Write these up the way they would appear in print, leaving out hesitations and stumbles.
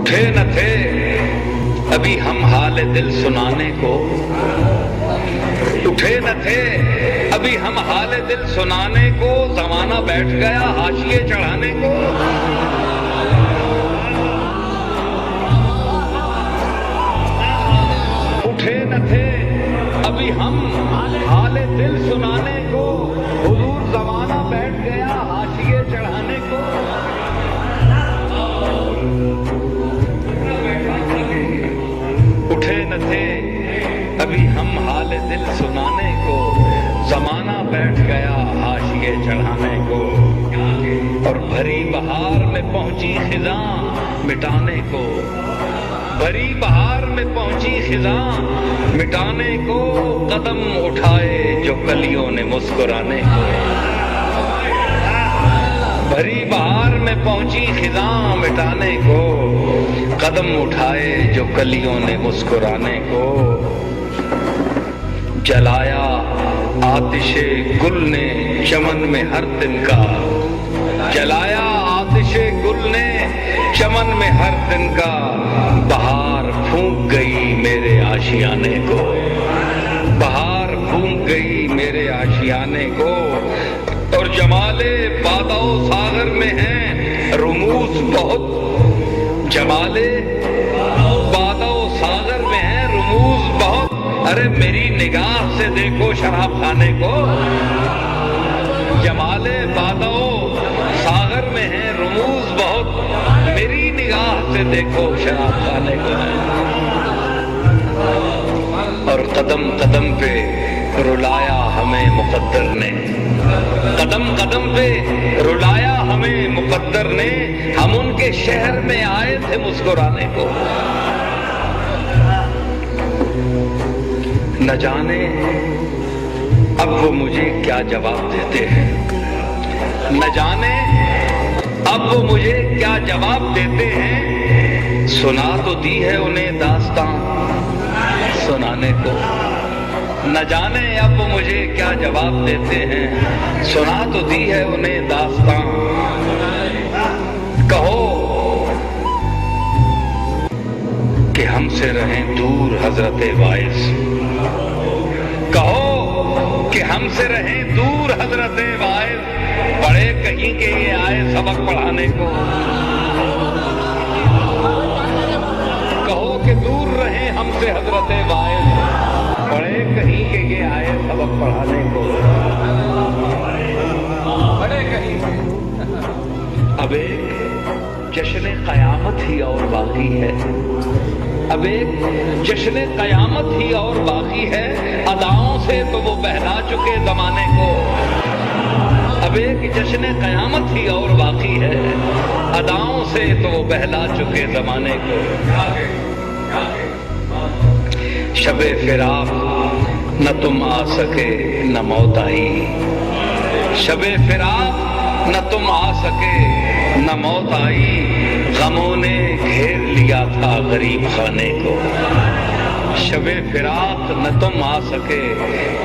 اٹھے نہ تھے ابھی ہم حال دل سنانے کو، اٹھے نہ تھے ابھی ہم حال دل سنانے کو، زمانہ بیٹھ گیا حاشیے چڑھانے کو۔ اٹھے نہ تھے ابھی ہم حال دل سنانے کو، حضور زمانہ بیٹھ گیا حاشیے چڑھانے کو۔ اٹھے نہ تھے ابھی ہم حال دل سنانے کو، زمانہ بیٹھ گیا حاشیے چڑھانے کو، اور بھری بہار میں پہنچی خزاں مٹانے کو، بھری بہار میں پہنچی خزاں مٹانے کو، قدم اٹھائے جو کلیوں نے مسکرانے کو، بھری بہار میں پہنچی خزاں مٹانے کو، قدم اٹھائے جو کلیوں نے مسکرانے کو۔ جلایا آتش گل نے چمن میں ہر دن کا، جلایا آتش گل نے چمن میں ہر دن کا، بہار پھونک گئی میرے آشیانے کو، بہار پھونک گئی میرے آشیانے کو، اور جمال بادہ و ساغر میں ہیں رموز بہت، جمال بادہ و ساغر میں ہیں رموز بہت، ارے میری نگاہ سے دیکھو شراب خانے کو، جمال بادہ و ساغر میں ہیں رموز بہت، میری نگاہ سے دیکھو شراب خانے کو۔ اور قدم قدم پہ رلایا ہمیں مقدر نے، قدم قدم پہ رلایا ہمیں مقدر نے، ہم ان کے شہر میں آئے تھے مسکرانے کو۔ نہ جانے اب وہ مجھے کیا جواب دیتے ہیں، نہ جانے اب وہ مجھے کیا جواب دیتے ہیں، سنا تو دی ہے انہیں داستان سنانے کو، نہ جانے اب وہ مجھے کیا جواب دیتے ہیں، سنا تو دی ہے انہیں داستان۔ کہو کہ ہم سے رہیں دور حضرت واعظ، کہو کہ ہم سے رہیں دور حضرت واعظ، بڑے کہیں کہ یہ آئے سبق پڑھانے کو، کہو کہ دور رہیں ہم سے حضرت واعظ، بڑے کہیں کہ یہ آئے سبق پڑھانے کو، بڑے کہیں۔ اب ایک جشن قیامت ہی اور باقی ہے، اب ایک جشن قیامت ہی اور باقی ہے، اداؤں سے تو وہ بہلا چکے زمانے کو، اب ایک جشن قیامت ہی اور باقی ہے، اداؤں سے تو وہ بہلا چکے زمانے کو۔ شب فراق نہ تم آ سکے نہ موت آئی، شب فراق نہ تم آ سکے نہ موت آئی، غموں نے گھیر لیا تھا غریب خانے کو، شب فراق نہ تم آ سکے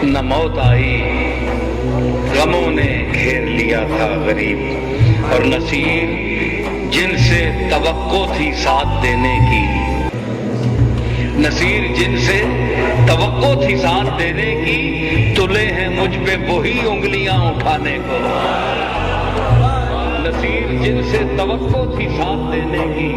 نہ موت آئی، غموں نے گھیر لیا تھا غریب، اور نصیر جن سے توقع تھی ساتھ دینے کی، نصیر جن سے توقع تھی ساتھ دینے کی، تلے ہیں مجھ پہ وہی انگلیاں اٹھانے کو، نصیر جن سے توقع تھی ساتھ دینے کی،